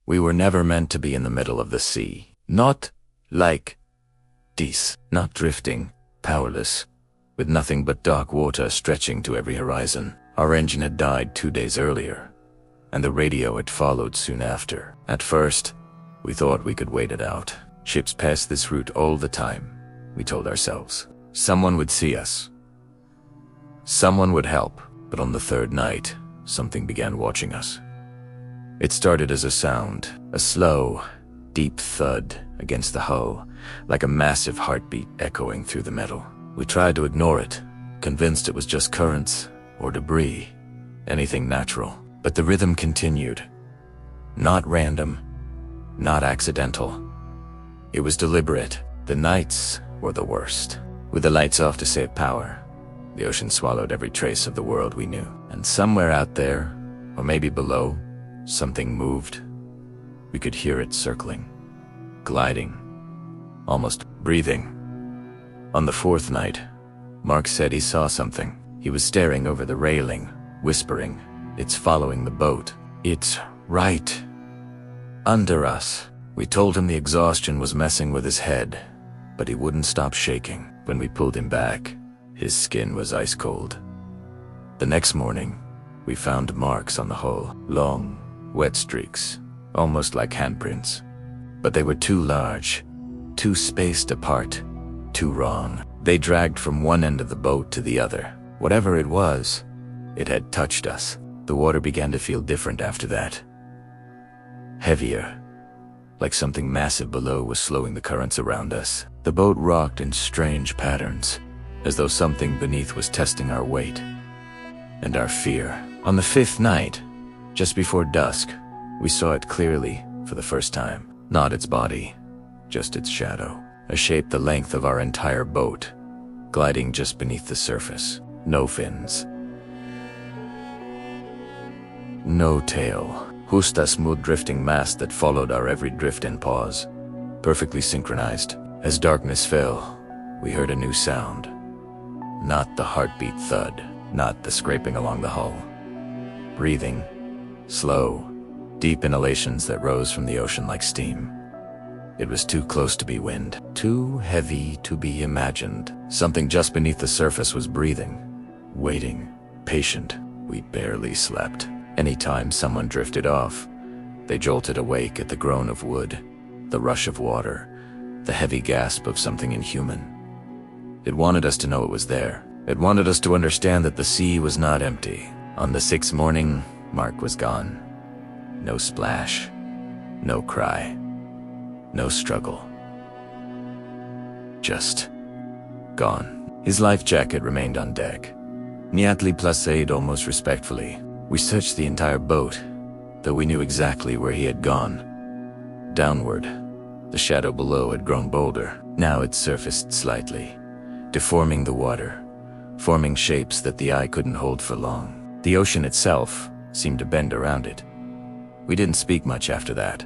We were never meant to be in the middle of the sea. Not like this. Not drifting, powerless, with nothing but dark water stretching to every horizon. Our engine had died 2 days earlier, and the radio had followed soon after. At first, we thought we could wait it out. Ships pass this route all the time, we told ourselves. Someone would see us. Someone would help. But on the third night, something began watching us. It started as a sound, a slow, deep thud against the hull, like a massive heartbeat echoing through the metal. We tried to ignore it, convinced it was just currents or debris, anything natural. But the rhythm continued. Not random, not accidental. It was deliberate. The nights were the worst. With the lights off to save power, the ocean swallowed every trace of the world we knew. And somewhere out there, or maybe below, something moved. We could hear it circling, gliding, almost breathing. On the fourth night, Mark said he saw something. He was staring over the railing, whispering, "It's following the boat. It's right under us." We told him the exhaustion was messing with his head, but he wouldn't stop shaking. When we pulled him back, his skin was ice cold. The next morning, we found marks on the hull, long, wet streaks, almost like handprints. But they were too large, too spaced apart, too wrong. They dragged from one end of the boat to the other. Whatever it was, it had touched us. The water began to feel different after that. Heavier, like something massive below was slowing the currents around us. The boat rocked in strange patterns, as though something beneath was testing our weight and our fear. On the fifth night, just before dusk, we saw it clearly for the first time. Not its body, just its shadow. A shape the length of our entire boat, gliding just beneath the surface. No fins. No tail. Just a smooth drifting mass that followed our every drift and pause, perfectly synchronized. As darkness fell, we heard a new sound. Not the heartbeat thud, not the scraping along the hull. Breathing, slow, deep inhalations that rose from the ocean like steam. It was too close to be wind, too heavy to be imagined. Something just beneath the surface was breathing, waiting, patient. We barely slept. Anytime someone drifted off, they jolted awake at the groan of wood, the rush of water, the heavy gasp of something inhuman. It wanted us to know it was there. It wanted us to understand that the sea was not empty. On the sixth morning, Mark was gone. No splash, no cry, no struggle. Just gone. His life jacket remained on deck, neatly placed almost respectfully. We searched the entire boat, though we knew exactly where he had gone. Downward, the shadow below had grown bolder. Now it surfaced slightly, deforming the water, forming shapes that the eye couldn't hold for long. The ocean itself seemed to bend around it. We didn't speak much after that.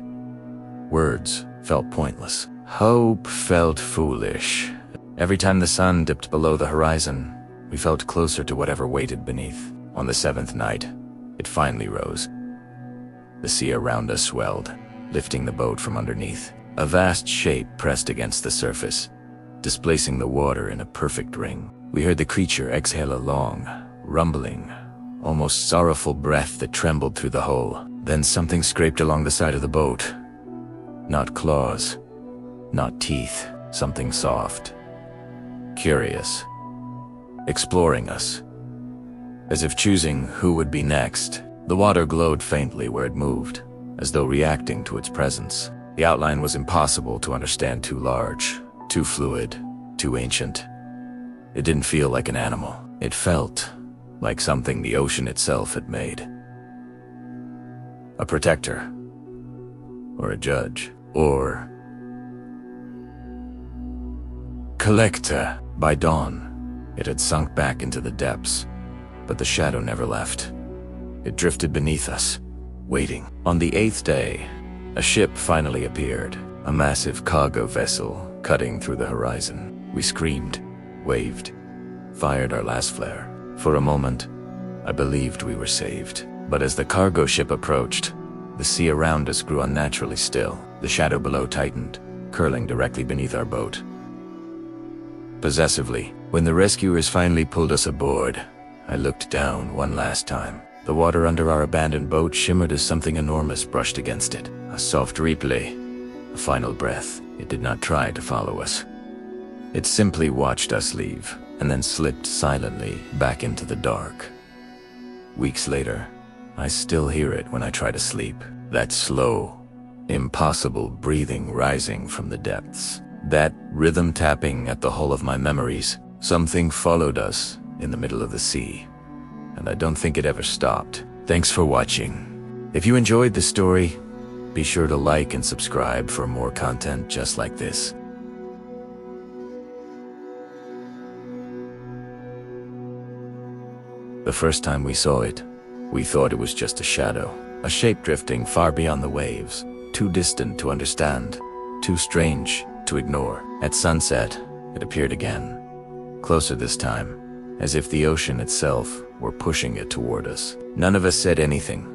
Words felt pointless. Hope felt foolish. Every time the sun dipped below the horizon, we felt closer to whatever waited beneath. On the seventh night, it finally rose. The sea around us swelled, lifting the boat from underneath. A vast shape pressed against the surface, displacing the water in a perfect ring. We heard the creature exhale a long, rumbling, almost sorrowful breath that trembled through the hull. Then something scraped along the side of the boat. Not claws, not teeth, something soft, curious, exploring us, as if choosing who would be next. The water glowed faintly where it moved, as though reacting to its presence. The outline was impossible to understand, too large, too fluid, too ancient. It didn't feel like an animal. It felt like something the ocean itself had made. A protector, or a judge, or collector. By dawn, it had sunk back into the depths, but the shadow never left. It drifted beneath us, waiting. On the eighth day, a ship finally appeared, a massive cargo vessel cutting through the horizon. We screamed, waved, fired our last flare. For a moment, I believed we were saved. But as the cargo ship approached, The sea around us grew unnaturally still. The shadow below tightened, curling directly beneath our boat. Possessively, when the rescuers finally pulled us aboard, I looked down one last time. The water under our abandoned boat shimmered as something enormous brushed against it. A soft replay, a final breath. It did not try to follow us. It simply watched us leave, and then slipped silently back into the dark. Weeks later, I still hear it when I try to sleep. That slow, impossible breathing rising from the depths. That rhythm tapping at the hull of my memories. Something followed us in the middle of the sea, and I don't think it ever stopped. Thanks for watching. If you enjoyed the story, be sure to like and subscribe for more content just like this. The first time we saw it, we thought it was just a shadow, a shape drifting far beyond the waves, too distant to understand, too strange to ignore. At sunset, it appeared again, closer this time, as if the ocean itself were pushing it toward us. None of us said anything,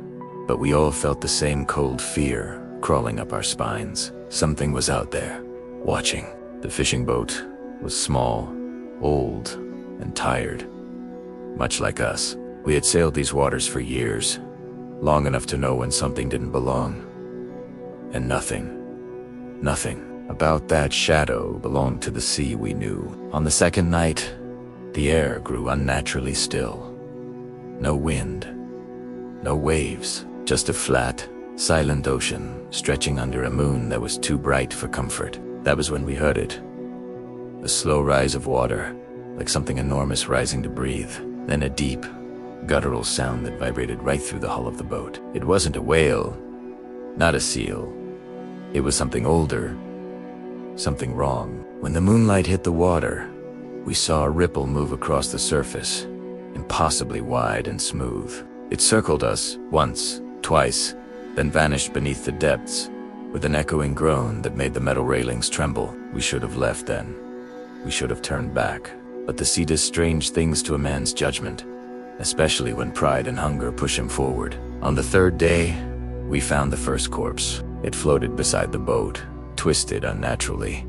but we all felt the same cold fear crawling up our spines. Something was out there, watching. The fishing boat was small, old, and tired. Much like us, we had sailed these waters for years, long enough to know when something didn't belong. And nothing about that shadow belonged to the sea we knew. On the second night, the air grew unnaturally still. No wind, no waves, just a flat, silent ocean stretching under a moon that was too bright for comfort. That was when we heard it. A slow rise of water, like something enormous rising to breathe. Then a deep, guttural sound that vibrated right through the hull of the boat. It wasn't a whale, not a seal. It was something older, something wrong. When the moonlight hit the water, we saw a ripple move across the surface, impossibly wide and smooth. It circled us once, twice, then vanished beneath the depths with an echoing groan that made the metal railings tremble. We should have left then. We should have turned back. But the sea does strange things to a man's judgment, especially when pride and hunger push him forward. On the third day, we found the first corpse. It floated beside the boat, twisted unnaturally.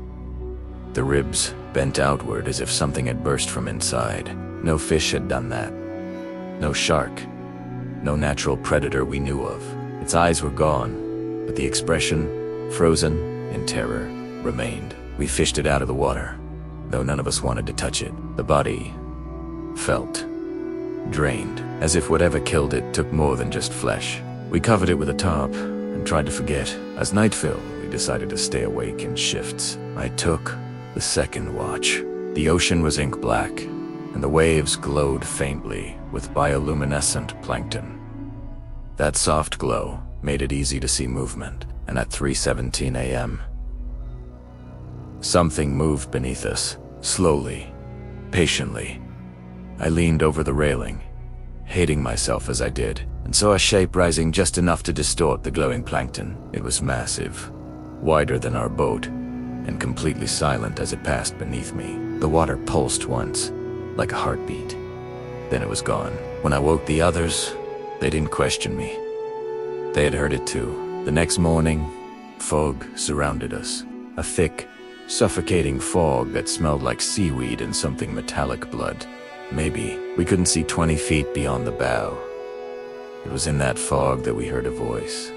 The ribs bent outward as if something had burst from inside. No fish had done that. No shark. No natural predator we knew of. Its eyes were gone, but the expression, frozen in terror, remained. We fished it out of the water, though none of us wanted to touch it. The body felt drained, as if whatever killed it took more than just flesh. We covered it with a tarp and tried to forget. As night fell, we decided to stay awake in shifts. I took the second watch. The ocean was ink black, and the waves glowed faintly with bioluminescent plankton. That soft glow made it easy to see movement, and at 3:17 a.m., something moved beneath us, slowly, patiently. I leaned over the railing, hating myself as I did, and saw a shape rising just enough to distort the glowing plankton. It was massive, wider than our boat, and completely silent as it passed beneath me. The water pulsed once, like a heartbeat. Then it was gone. When I woke the others, they didn't question me. They had heard it too. The next morning, fog surrounded us. A thick, suffocating fog that smelled like seaweed and something metallic blood. Maybe we couldn't see 20 feet beyond the bow. It was in that fog that we heard a voice.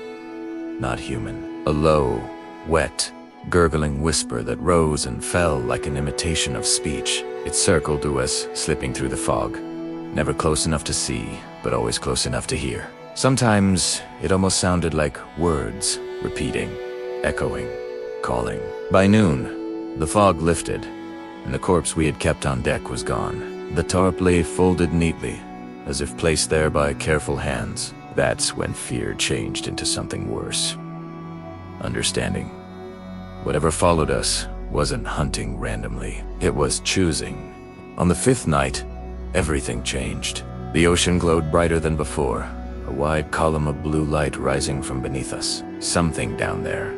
Not human. A low, wet, gurgling whisper that rose and fell like an imitation of speech. It circled to us, slipping through the fog. Never close enough to see, but always close enough to hear. Sometimes it almost sounded like words, repeating, echoing, calling. By noon, the fog lifted, and the corpse we had kept on deck was gone. The tarp lay folded neatly, as if placed there by careful hands. That's when fear changed into something worse. Understanding. Whatever followed us wasn't hunting randomly. It was choosing. On the fifth night, everything changed. The ocean glowed brighter than before, a wide column of blue light rising from beneath us. Something down there,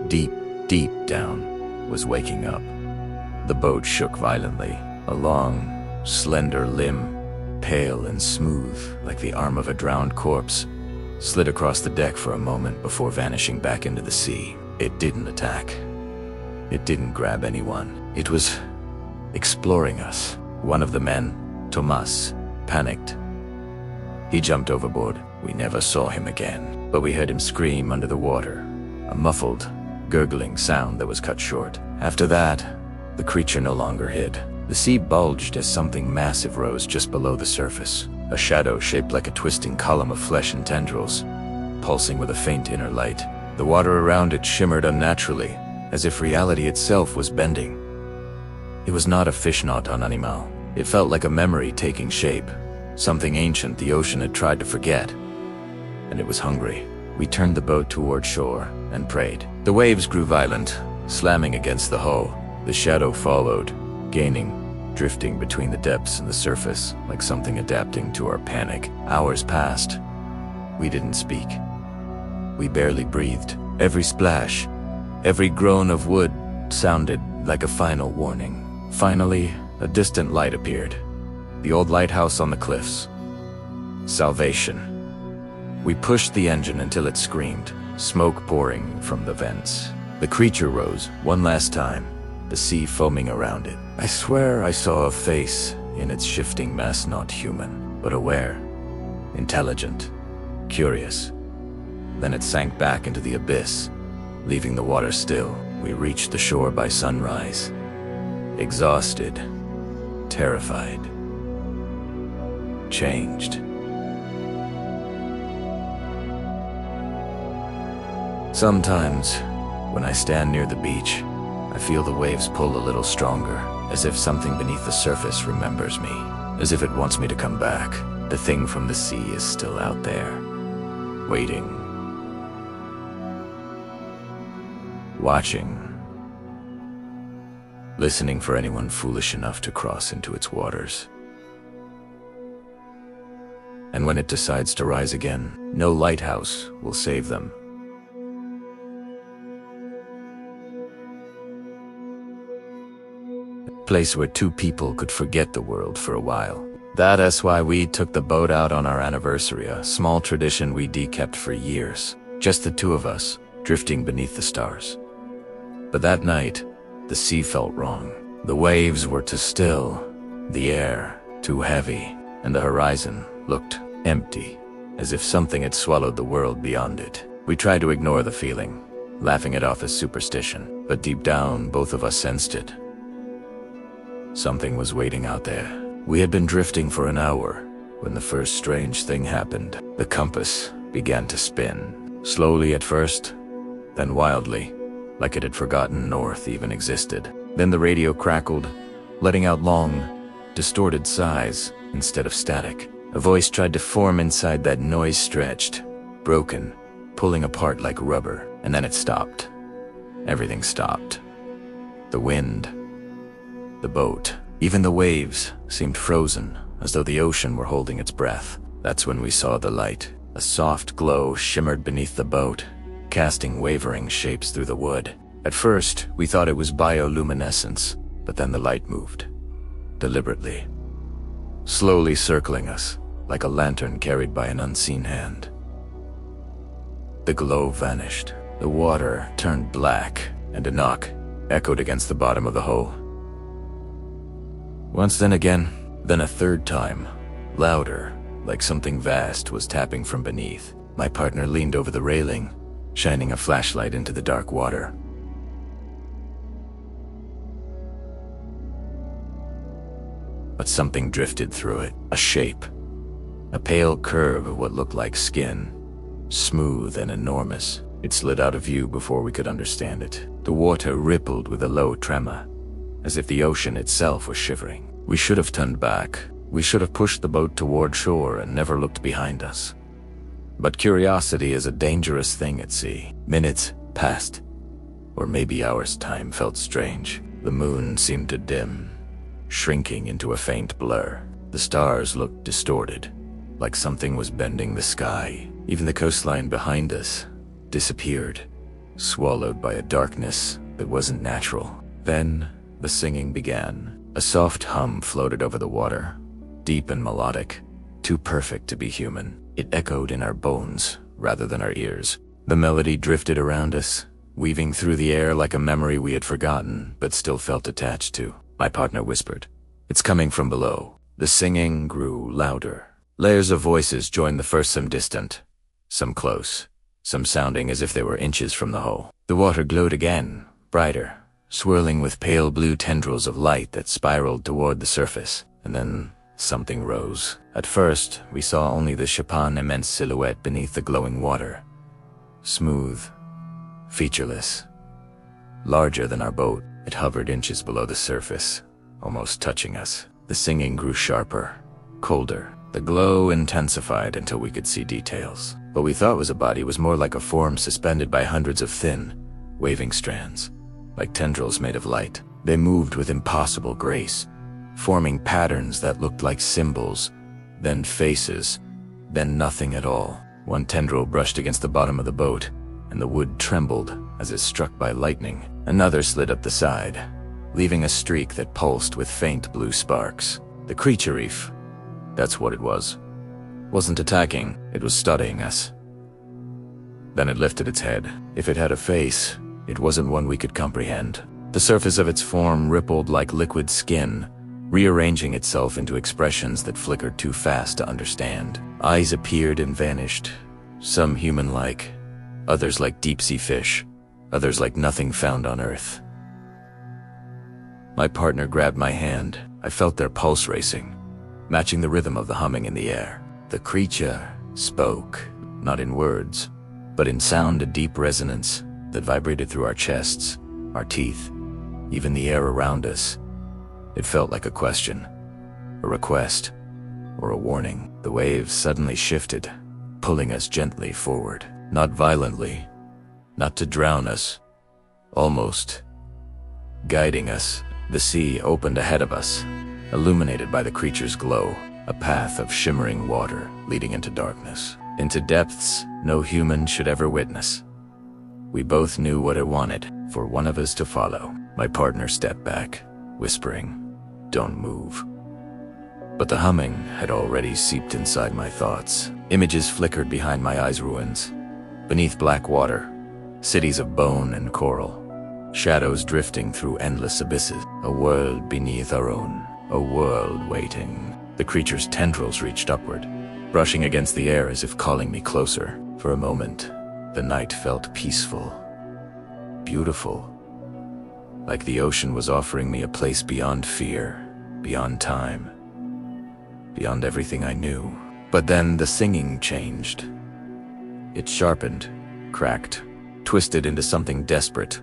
deep, deep down, was waking up. The boat shook violently. A long, slender limb, pale and smooth like the arm of a drowned corpse, slid across the deck for a moment before vanishing back into the sea. It didn't attack. It didn't grab anyone. It was exploring us. One of the men, Tomas, panicked. He jumped overboard. We never saw him again, but we heard him scream under the water, a muffled, gurgling sound that was cut short. After that, the creature no longer hid. The sea bulged as something massive rose just below the surface, a shadow shaped like a twisting column of flesh and tendrils, pulsing with a faint inner light. The water around it shimmered unnaturally, as if reality itself was bending. It was not a fish, not an animal. It felt like a memory taking shape, something ancient the ocean had tried to forget. And it was hungry. We turned the boat toward shore and prayed. The waves grew violent, slamming against the hull. The shadow followed, gaining, drifting between the depths and the surface, like something adapting to our panic. Hours passed. We didn't speak. We barely breathed. Every splash, every groan of wood sounded like a final warning. Finally, a distant light appeared. The old lighthouse on the cliffs. Salvation. We pushed the engine until it screamed, smoke pouring from the vents. The creature rose one last time, the sea foaming around it. I swear I saw a face in its shifting mass, not human, but aware, intelligent, curious. Then it sank back into the abyss, leaving the water still. We reached the shore by sunrise, exhausted, terrified, changed. Sometimes, when I stand near the beach, I feel the waves pull a little stronger, as if something beneath the surface remembers me, as if it wants me to come back. The thing from the sea is still out there, waiting, watching, listening for anyone foolish enough to cross into its waters. And when it decides to rise again, no lighthouse will save them. Place where two people could forget the world for a while. That's why we took the boat out on our anniversary, a small tradition we'd kept for years. Just the two of us, drifting beneath the stars. But that night, the sea felt wrong. The waves were too still, the air too heavy, and the horizon looked empty, as if something had swallowed the world beyond it. We tried to ignore the feeling, laughing it off as superstition, but deep down, both of us sensed it. Something was waiting out there. We had been drifting for an hour when the first strange thing happened. The compass began to spin, slowly at first, then wildly, like it had forgotten north even existed. Then the radio crackled, letting out long, distorted sighs instead of static. A voice tried to form inside that noise, stretched, broken, pulling apart like rubber, and then it stopped. Everything stopped. The wind, the boat, even the waves seemed frozen, as though the ocean were holding its breath. That's when we saw the light. A soft glow shimmered beneath the boat, casting wavering shapes through the wood. At first, we thought it was bioluminescence, but then the light moved, deliberately, slowly circling us, like a lantern carried by an unseen hand. The glow vanished. The water turned black, and a knock echoed against the bottom of the hull. Once, then again, then a third time, louder, like something vast was tapping from beneath. My partner leaned over the railing, shining a flashlight into the dark water. But something drifted through it, a shape, a pale curve of what looked like skin, smooth and enormous. It slid out of view before we could understand it. The water rippled with a low tremor, as if the ocean itself was shivering. We should have turned back. We should have pushed the boat toward shore and never looked behind us. But curiosity is a dangerous thing at sea. Minutes passed, or maybe hours. Time felt strange. The moon seemed to dim, shrinking into a faint blur. The stars looked distorted, like something was bending the sky. Even the coastline behind us disappeared, swallowed by a darkness that wasn't natural. Then the singing began. A soft hum floated over the water, deep and melodic, too perfect to be human. It echoed in our bones, rather than our ears. The melody drifted around us, weaving through the air like a memory we had forgotten but still felt attached to. My partner whispered, "It's coming from below." The singing grew louder. Layers of voices joined the first, some distant, some close, some sounding as if they were inches from the hull. The water glowed again, brighter, swirling with pale blue tendrils of light that spiraled toward the surface. And then something rose. At first, we saw only the Chopin immense silhouette beneath the glowing water. Smooth, featureless, larger than our boat. It hovered inches below the surface, almost touching us. The singing grew sharper, colder. The glow intensified until we could see details. What we thought was a body was more like a form suspended by hundreds of thin, waving strands, like tendrils made of light. They moved with impossible grace, forming patterns that looked like symbols, then faces, then nothing at all. One tendril brushed against the bottom of the boat, and the wood trembled as if struck by lightning. Another slid up the side, leaving a streak that pulsed with faint blue sparks. The creature reef, that's what it was, wasn't attacking, it was studying us. Then it lifted its head. If it had a face, it wasn't one we could comprehend. The surface of its form rippled like liquid skin, rearranging itself into expressions that flickered too fast to understand. Eyes appeared and vanished, some human-like, others like deep-sea fish, others like nothing found on Earth. My partner grabbed my hand. I felt their pulse racing, matching the rhythm of the humming in the air. The creature spoke, not in words, but in sound, a deep resonance that vibrated through our chests, our teeth, even the air around us. It felt like a question, a request, or a warning. The waves suddenly shifted, pulling us gently forward. Not violently, not to drown us, almost guiding us. The sea opened ahead of us, illuminated by the creature's glow, a path of shimmering water leading into darkness, into depths no human should ever witness. We both knew what it wanted, for one of us to follow. My partner stepped back, whispering, "Don't move." But the humming had already seeped inside my thoughts. Images flickered behind my eyes' ruins. Beneath black water, cities of bone and coral, shadows drifting through endless abysses. A world beneath our own, a world waiting. The creature's tendrils reached upward, brushing against the air as if calling me closer. For a moment, the night felt peaceful, beautiful, like the ocean was offering me a place beyond fear, beyond time, beyond everything I knew. But then the singing changed. It sharpened, cracked, twisted into something desperate.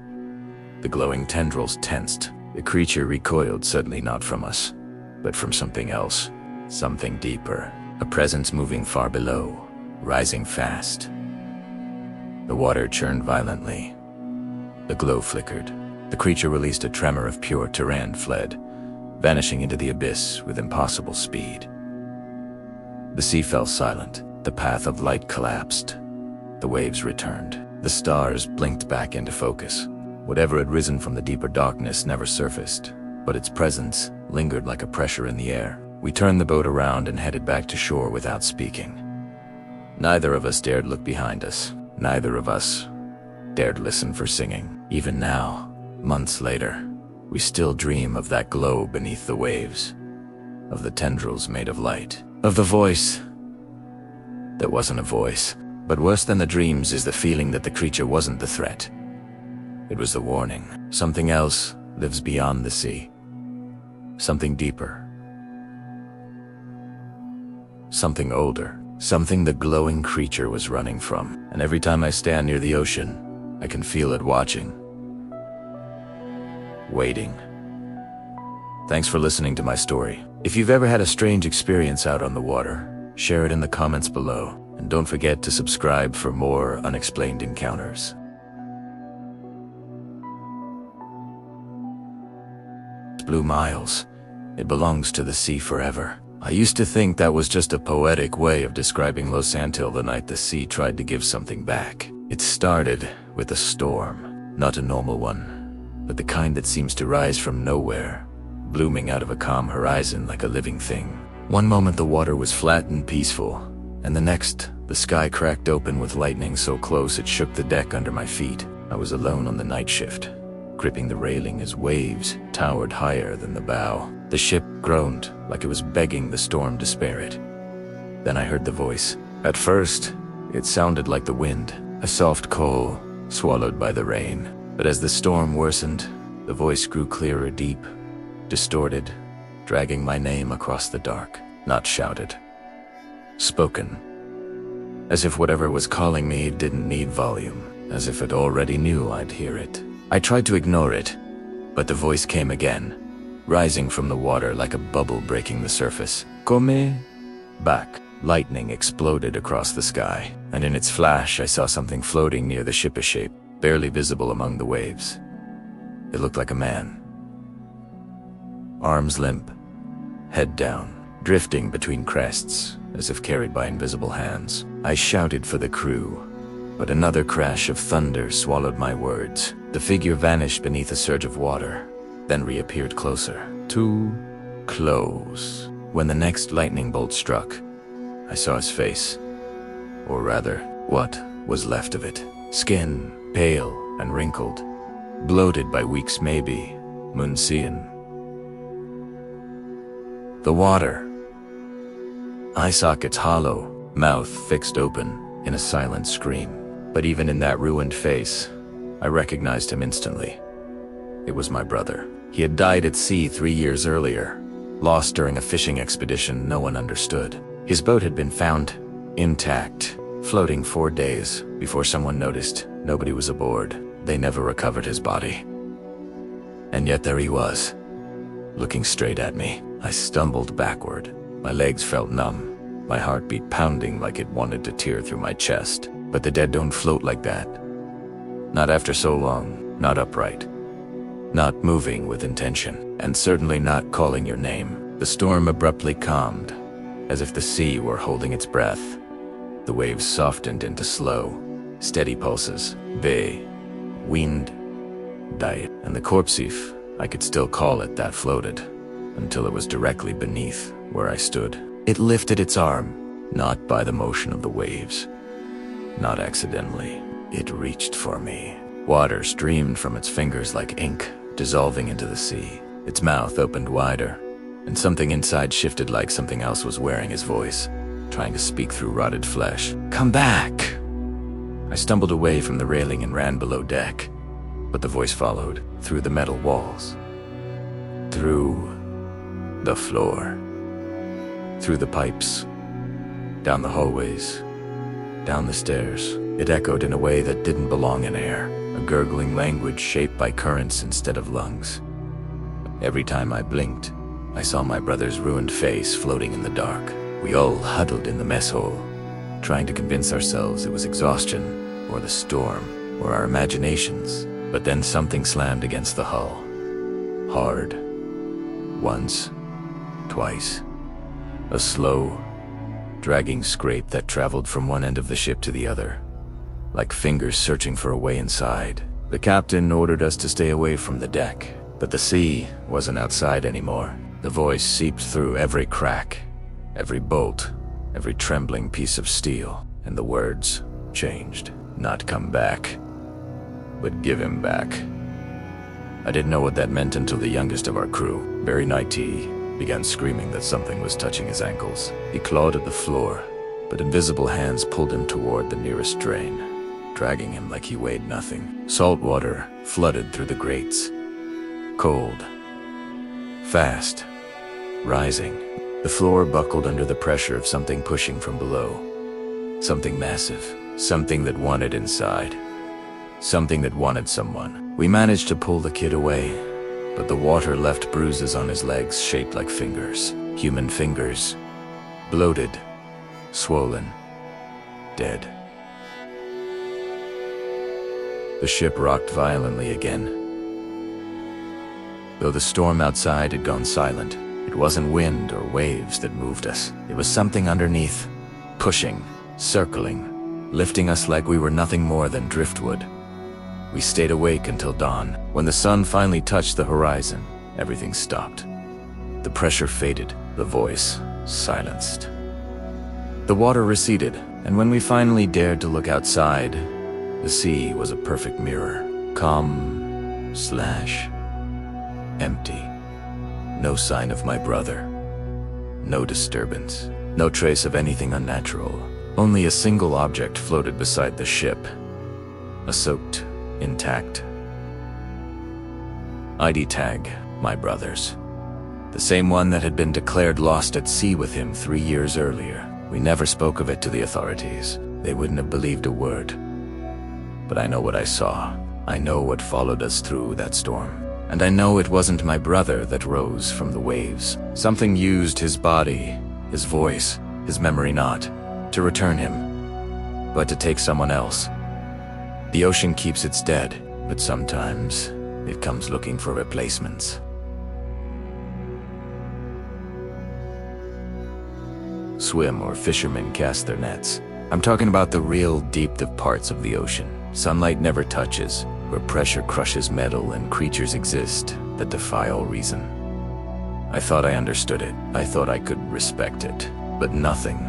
The glowing tendrils tensed. The creature recoiled, suddenly not from us, but from something else, something deeper, a presence moving far below, rising fast. The water churned violently. The glow flickered. The creature released a tremor of pure terror and fled, vanishing into the abyss with impossible speed. The sea fell silent. The path of light collapsed. The waves returned. The stars blinked back into focus. Whatever had risen from the deeper darkness never surfaced, but its presence lingered like a pressure in the air. We turned the boat around and headed back to shore without speaking. Neither of us dared look behind us. Neither of us dared listen for singing. Even now, months later, we still dream of that glow beneath the waves, of the tendrils made of light, of the voice that wasn't a voice. But worse than the dreams is the feeling that the creature wasn't the threat. It was the warning. Something else lives beyond the sea. Something deeper. Something older. Something the glowing creature was running from. And every time I stand near the ocean, I can feel it watching. Waiting. Thanks for listening to my story. If you've ever had a strange experience out on the water, share it in the comments below. And don't forget to subscribe for more unexplained encounters. Blue miles. It belongs to the sea forever. I used to think that was just a poetic way of describing Los Antilles the night the sea tried to give something back. It started with a storm, not a normal one, but the kind that seems to rise from nowhere, blooming out of a calm horizon like a living thing. One moment the water was flat and peaceful, and the next, The sky cracked open with lightning so close it shook the deck under my feet. I was alone on the night shift, gripping the railing as waves towered higher than the bow. The ship groaned like it was begging the storm to spare it. Then I heard the voice. At first, it sounded like the wind, a soft call swallowed by the rain. But as the storm worsened, the voice grew clearer, deep, distorted, dragging my name across the dark. Not shouted, spoken. As if whatever was calling me didn't need volume, as if it already knew I'd hear it. I tried to ignore it, but the voice came again, rising from the water like a bubble breaking the surface. Come back. Lightning exploded across the sky, and in its flash I saw something floating near the ship, a shape, barely visible among the waves. It looked like a man. Arms limp, head down, drifting between crests, as if carried by invisible hands. I shouted for the crew, but another crash of thunder swallowed my words. The figure vanished beneath a surge of water, then reappeared closer. Too close. When the next lightning bolt struck, I saw his face, or rather, what was left of it. Skin, pale and wrinkled, bloated by weeks, maybe, Munsian. The water. Eye sockets hollow, mouth fixed open in a silent scream. But even in that ruined face, I recognized him instantly. It was my brother. He had died at sea 3 years earlier, lost during a fishing expedition no one understood. His boat had been found intact, floating 4 days before someone noticed nobody was aboard. They never recovered his body. And yet there he was, looking straight at me. I stumbled backward. My legs felt numb, my heartbeat pounding like it wanted to tear through my chest. But the dead don't float like that. Not after so long, not upright, not moving with intention, and certainly not calling your name. The storm abruptly calmed, as if the sea were holding its breath. The waves softened into slow, steady pulses. They, wind, died, and the corpse, if I could still call it that, floated until it was directly beneath where I stood. It lifted its arm, not by the motion of the waves, not accidentally. It reached for me. Water streamed from its fingers like ink, dissolving into the sea. Its mouth opened wider, and something inside shifted like something else was wearing his voice, trying to speak through rotted flesh. Come back! I stumbled away from the railing and ran below deck, but the voice followed, through the metal walls, through the floor, through the pipes, down the hallways, down the stairs. It echoed in a way that didn't belong in air, a gurgling language shaped by currents instead of lungs. Every time I blinked, I saw my brother's ruined face floating in the dark. We all huddled in the mess hall, trying to convince ourselves it was exhaustion, or the storm, or our imaginations. But then something slammed against the hull. Hard. Once. Twice. A slow, dragging scrape that traveled from one end of the ship to the other, like fingers searching for a way inside. The captain ordered us to stay away from the deck, but the sea wasn't outside anymore. The voice seeped through every crack, every bolt, every trembling piece of steel, and the words changed. Not come back, but give him back. I didn't know what that meant until the youngest of our crew, Barry Nighty, began screaming that something was touching his ankles. He clawed at the floor, but invisible hands pulled him toward the nearest drain, dragging him like he weighed nothing. Salt water flooded through the grates. Cold. Fast. Rising. The floor buckled under the pressure of something pushing from below. Something massive. Something that wanted inside. Something that wanted someone. We managed to pull the kid away, but the water left bruises on his legs shaped like fingers. Human fingers. Bloated. Swollen. Dead. The ship rocked violently again. Though the storm outside had gone silent, it wasn't wind or waves that moved us. It was something underneath, pushing, circling, lifting us like we were nothing more than driftwood. We stayed awake until dawn. When the sun finally touched the horizon, everything stopped. The pressure faded, the voice silenced. The water receded, And when we finally dared to look outside, the sea was a perfect mirror. Calm/empty. No sign of my brother. No disturbance. No trace of anything unnatural. Only a single object floated beside the ship. A soaked, intact ID tag, my brother's. The same one that had been declared lost at sea with him 3 years earlier. We never spoke of it to the authorities. They wouldn't have believed a word. But I know what I saw. I know what followed us through that storm. And I know it wasn't my brother that rose from the waves. Something used his body, his voice, his memory not, to return him, but to take someone else. The ocean keeps its dead, but sometimes it comes looking for replacements. Swim or fishermen cast their nets. I'm talking about the real deep parts of the ocean. Sunlight never touches, where pressure crushes metal and creatures exist that defy all reason. I thought I understood it. I thought I could respect it. But nothing,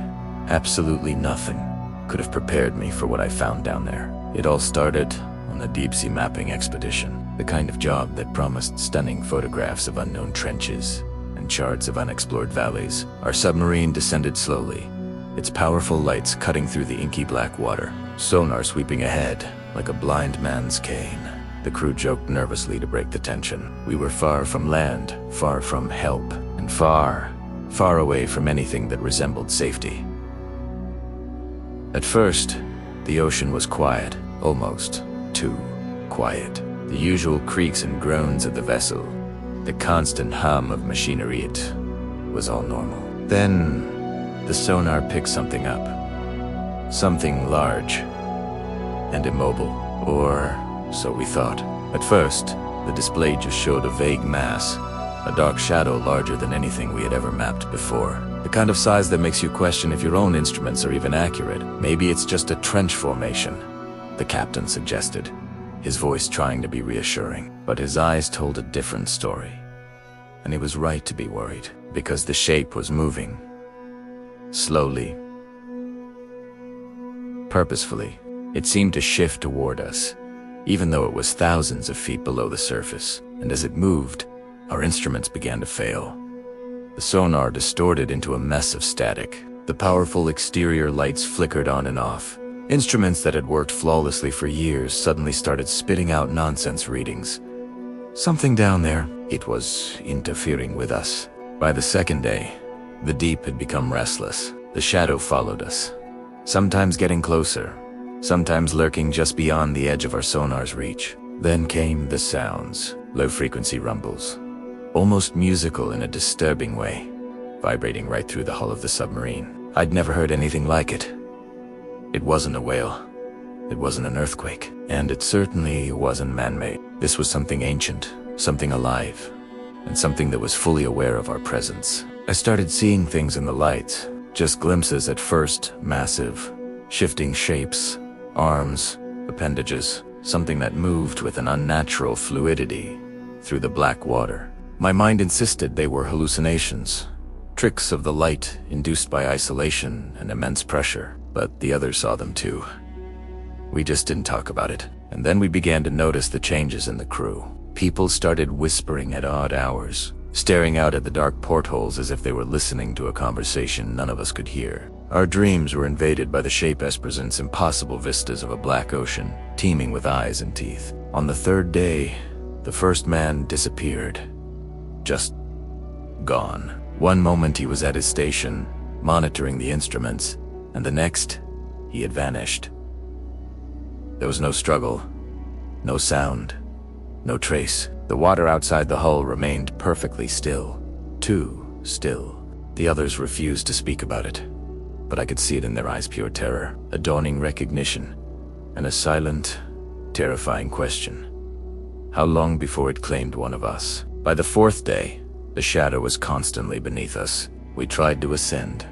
absolutely nothing, could have prepared me for what I found down there. It all started on a deep-sea mapping expedition, the kind of job that promised stunning photographs of unknown trenches and charts of unexplored valleys. Our submarine descended slowly, its powerful lights cutting through the inky black water, sonar sweeping ahead like a blind man's cane. The crew joked nervously to break the tension. We were far from land, far from help, and far, far away from anything that resembled safety. At first, the ocean was quiet, almost too quiet. The usual creaks and groans of the vessel, the constant hum of machinery, it was all normal. Then, the sonar picked something up. Something large and immobile, or so we thought. At first, the display just showed a vague mass, a dark shadow larger than anything we had ever mapped before. The kind of size that makes you question if your own instruments are even accurate. Maybe it's just a trench formation, the captain suggested, his voice trying to be reassuring. But his eyes told a different story. And he was right to be worried, because the shape was moving. Slowly. Purposefully. It seemed to shift toward us, even though it was thousands of feet below the surface. And as it moved, our instruments began to fail. The sonar distorted into a mess of static. The powerful exterior lights flickered on and off. Instruments that had worked flawlessly for years suddenly started spitting out nonsense readings. Something down there, it was interfering with us. By the second day, the deep had become restless. The shadow followed us, sometimes getting closer, sometimes lurking just beyond the edge of our sonar's reach. Then came the sounds, low-frequency rumbles, almost musical in a disturbing way, vibrating right through the hull of the submarine. I'd never heard anything like it. It wasn't a whale. It wasn't an earthquake. And it certainly wasn't man-made. This was something ancient, something alive, and something that was fully aware of our presence. I started seeing things in the lights, just glimpses at first, massive, shifting shapes, arms, appendages, something that moved with an unnatural fluidity through the black water. My mind insisted they were hallucinations, tricks of the light induced by isolation and immense pressure, but the others saw them too. We just didn't talk about it. And then we began to notice the changes in the crew. People started whispering at odd hours, staring out at the dark portholes as if they were listening to a conversation none of us could hear. Our dreams were invaded by the shape-s presents impossible vistas of a black ocean, teeming with eyes and teeth. On the third day, the first man disappeared. Just gone. One moment he was at his station, monitoring the instruments, and the next, he had vanished. There was no struggle, no sound, no trace. The water outside the hull remained perfectly still. Too still. The others refused to speak about it, but I could see it in their eyes, pure terror, a dawning recognition, and a silent, terrifying question. How long before it claimed one of us? By the fourth day, the shadow was constantly beneath us. We tried to ascend.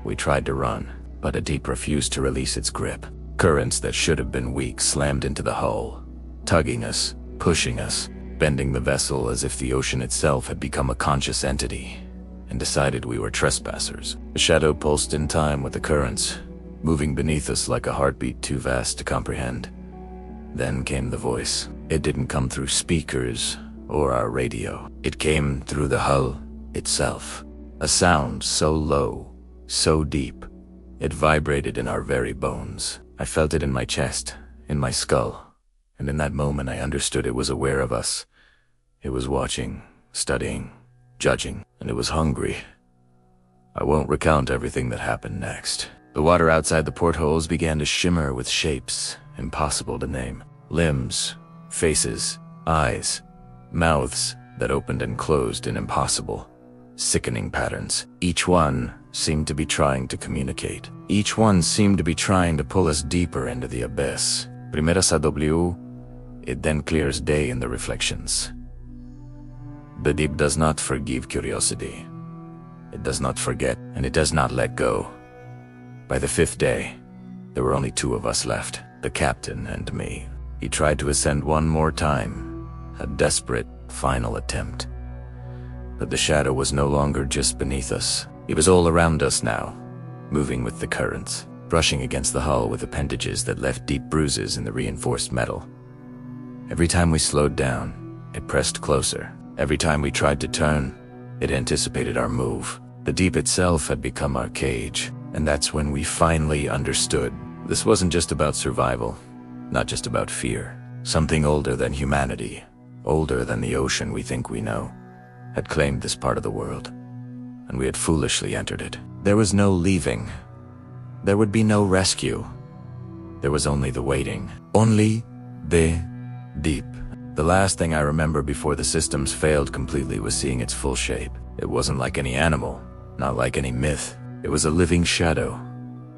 We tried to run, but a deep refused to release its grip. Currents that should have been weak slammed into the hull, tugging us, pushing us, bending the vessel as if the ocean itself had become a conscious entity and decided we were trespassers. The shadow pulsed in time with the currents, moving beneath us like a heartbeat too vast to comprehend. Then came the voice. It didn't come through speakers or our radio. It came through the hull itself. A sound so low, so deep, it vibrated in our very bones. I felt it in my chest, in my skull, and in that moment I understood it was aware of us. It was watching, studying, judging, and it was hungry. I won't recount everything that happened next. The water outside the portholes began to shimmer with shapes impossible to name. Limbs, faces, eyes, mouths that opened and closed in impossible, sickening patterns. Each one seemed to be trying to communicate. Each one seemed to be trying to pull us deeper into the abyss. Primera sa W, it then clears day in the reflections. The deep does not forgive curiosity. It does not forget, and it does not let go. By the 5th day, there were only 2 of us left, the captain and me. He tried to ascend one more time, a desperate, final attempt. But the shadow was no longer just beneath us. It was all around us now, moving with the currents, brushing against the hull with appendages that left deep bruises in the reinforced metal. Every time we slowed down, it pressed closer. Every time we tried to turn, it anticipated our move. The deep itself had become our cage, and that's when we finally understood. This wasn't just about survival, not just about fear. Something older than humanity, older than the ocean we think we know, had claimed this part of the world, and we had foolishly entered it. There was no leaving. There would be no rescue. There was only the waiting. Only the deep. The last thing I remember before the systems failed completely was seeing its full shape. It wasn't like any animal, not like any myth. It was a living shadow,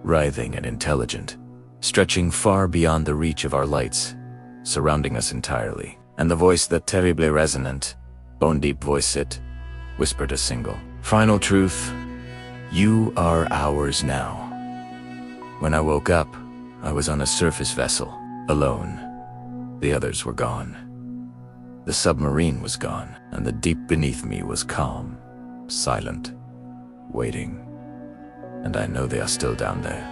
writhing and intelligent, stretching far beyond the reach of our lights, surrounding us entirely. And the voice, that terribly resonant, bone-deep voice, it whispered a single, final truth: you are ours now. When I woke up, I was on a surface vessel, alone. The others were gone. The submarine was gone, and the deep beneath me was calm, silent, waiting. And I know they are still down there,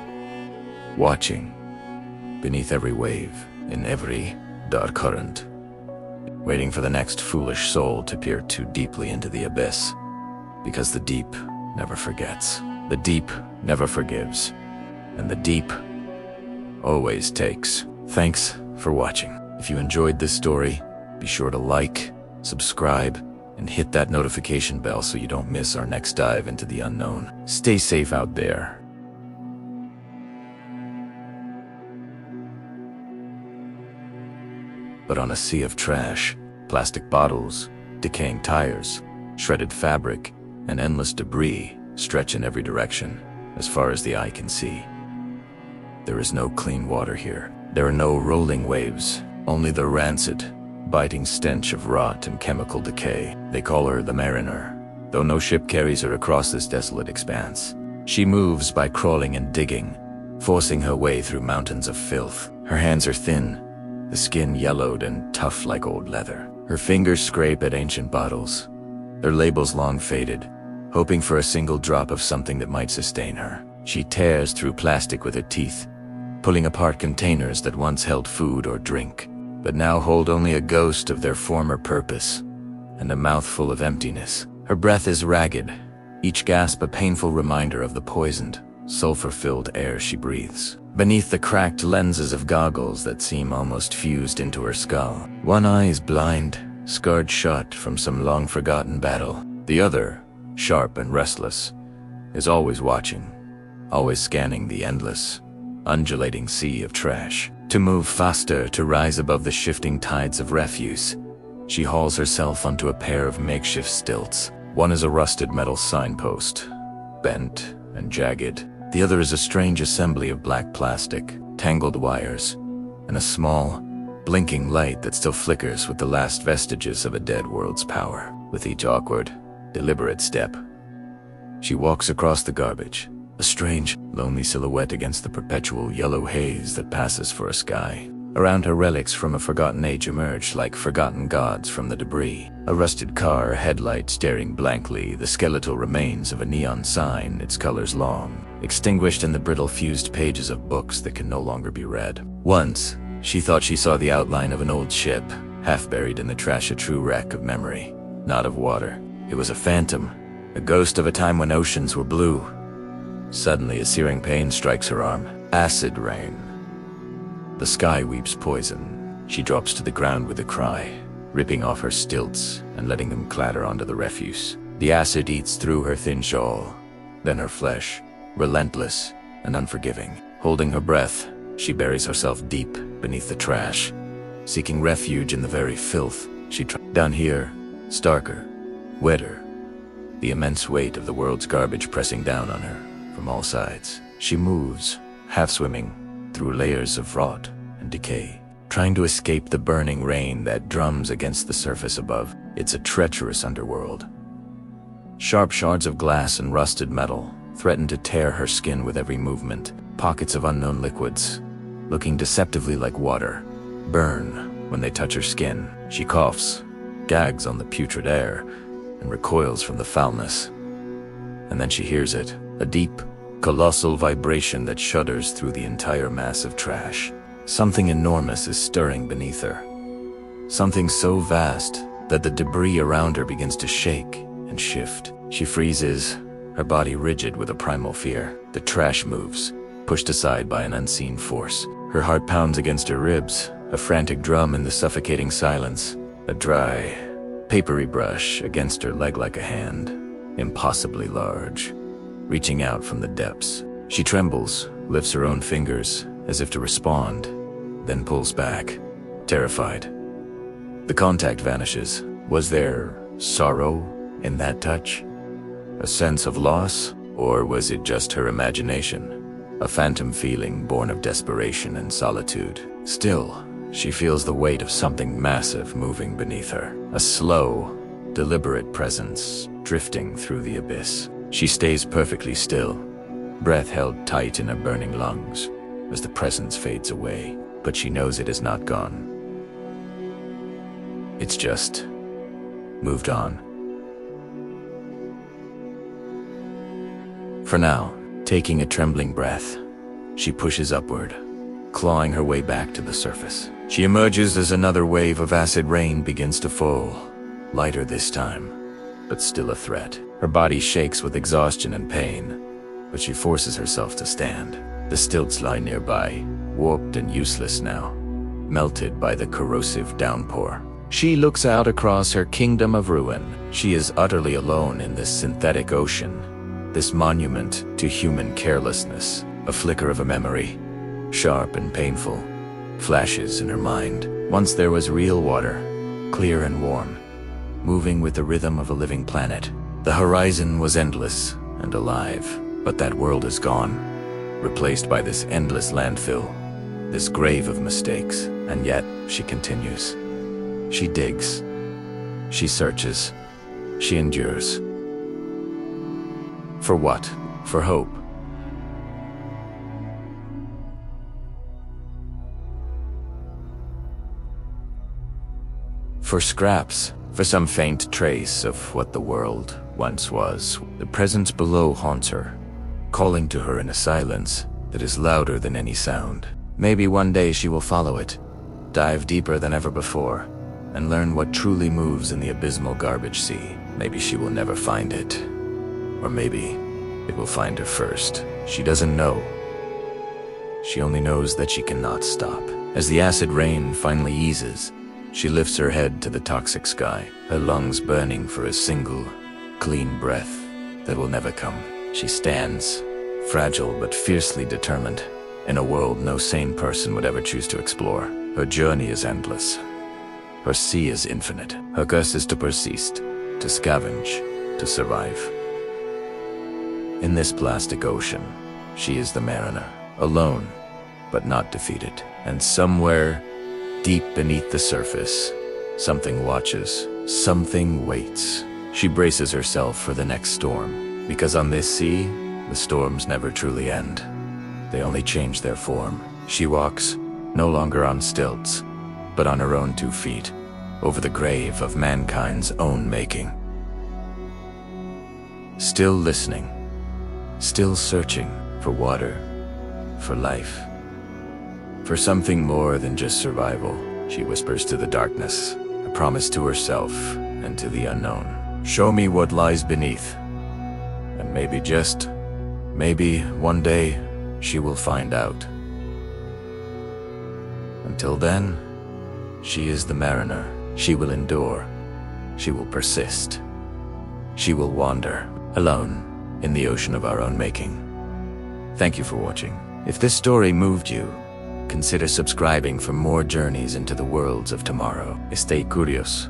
watching, beneath every wave, in every dark current, waiting for the next foolish soul to peer too deeply into the abyss. Because the deep never forgets, the deep never forgives, and the deep always takes. Thanks for watching. If you enjoyed this story, be sure to like, subscribe, and hit that notification bell so you don't miss our next dive into the unknown. Stay safe out there. But on a sea of trash, plastic bottles, decaying tires, shredded fabric, and endless debris stretch in every direction, as far as the eye can see. There is no clean water here. There are no rolling waves, only the rancid, biting stench of rot and chemical decay. They call her the Mariner, though no ship carries her across this desolate expanse. She moves by crawling and digging, forcing her way through mountains of filth. Her hands are thin, the skin yellowed and tough like old leather. Her fingers scrape at ancient bottles, their labels long faded, hoping for a single drop of something that might sustain her. She tears through plastic with her teeth, pulling apart containers that once held food or drink, but now hold only a ghost of their former purpose, and a mouthful of emptiness. Her breath is ragged, each gasp a painful reminder of the poisoned, sulfur-filled air she breathes. Beneath the cracked lenses of goggles that seem almost fused into her skull, one eye is blind, scarred shut from some long-forgotten battle. The other, sharp and restless, is always watching, always scanning the endless, undulating sea of trash. To move faster, to rise above the shifting tides of refuse, she hauls herself onto a pair of makeshift stilts. One is a rusted metal signpost, bent and jagged. The other is a strange assembly of black plastic, tangled wires, and a small, blinking light that still flickers with the last vestiges of a dead world's power. With each awkward, deliberate step, she walks across the garbage, a strange, lonely silhouette against the perpetual yellow haze that passes for a sky. Around her, relics from a forgotten age emerged like forgotten gods from the debris. A rusted car, a headlight staring blankly, the skeletal remains of a neon sign, its colors long, extinguished in the brittle fused pages of books that can no longer be read. Once, she thought she saw the outline of an old ship, half buried in the trash, a true wreck of memory, not of water. It was a phantom, a ghost of a time when oceans were blue. Suddenly, a searing pain strikes her arm. Acid rain. The sky weeps poison. She drops to the ground with a cry, ripping off her stilts and letting them clatter onto the refuse. The acid eats through her thin shawl, then her flesh, relentless and unforgiving. Holding her breath, she buries herself deep beneath the trash, seeking refuge in the very filth. Down here, starker, wetter, the immense weight of the world's garbage pressing down on her from all sides. She moves, half swimming, through layers of rot and decay, trying to escape the burning rain that drums against the surface above. It's a treacherous underworld. Sharp shards of glass and rusted metal threaten to tear her skin with every movement. Pockets of unknown liquids, looking deceptively like water, burn when they touch her skin. She coughs, gags on the putrid air, and recoils from the foulness. And then she hears it, a deep, colossal vibration that shudders through the entire mass of trash. Something enormous is stirring beneath her. Something so vast that the debris around her begins to shake and shift. She freezes, her body rigid with a primal fear. The trash moves, pushed aside by an unseen force. Her heart pounds against her ribs, a frantic drum in the suffocating silence. A dry, papery brush against her leg like a hand, impossibly large, reaching out from the depths. She trembles, lifts her own fingers as if to respond, then pulls back, terrified. The contact vanishes. Was there sorrow in that touch? A sense of loss? Or was it just her imagination? A phantom feeling born of desperation and solitude. Still, she feels the weight of something massive moving beneath her. A slow, deliberate presence drifting through the abyss. She stays perfectly still, breath held tight in her burning lungs as the presence fades away. But she knows it is not gone. It's just moved on. For now, taking a trembling breath, she pushes upward, clawing her way back to the surface. She emerges as another wave of acid rain begins to fall, lighter this time, but still a threat. Her body shakes with exhaustion and pain, but she forces herself to stand. The stilts lie nearby, warped and useless now, melted by the corrosive downpour. She looks out across her kingdom of ruin. She is utterly alone in this synthetic ocean, this monument to human carelessness. A flicker of a memory, sharp and painful, flashes in her mind. Once there was real water, clear and warm, moving with the rhythm of a living planet. The horizon was endless and alive, but that world is gone, replaced by this endless landfill, this grave of mistakes. And yet, she continues. She digs. She searches. She endures. For what? For hope. For scraps. For some faint trace of what the world once was. The presence below haunts her, calling to her in a silence that is louder than any sound. Maybe one day she will follow it, dive deeper than ever before, and learn what truly moves in the abysmal garbage sea. Maybe she will never find it. Or maybe it will find her first. She doesn't know. She only knows that she cannot stop. As the acid rain finally eases, she lifts her head to the toxic sky, her lungs burning for a single, clean breath that will never come. She stands, fragile but fiercely determined, in a world no sane person would ever choose to explore. Her journey is endless. Her sea is infinite. Her curse is to persist, to scavenge, to survive. In this plastic ocean, she is the mariner, alone, but not defeated. And somewhere, deep beneath the surface, something watches, something waits. She braces herself for the next storm, because on this sea, the storms never truly end. They only change their form. She walks, no longer on stilts, but on her own 2 feet, over the grave of mankind's own making. Still listening, still searching for water, for life, for something more than just survival, she whispers to the darkness, a promise to herself and to the unknown. Show me what lies beneath, and maybe one day she will find out. Until then, she is the mariner. She will endure. She will persist. She will wander, alone, in the ocean of our own making. Thank you for watching. If this story moved you, consider subscribing for more journeys into the worlds of tomorrow. Stay curious.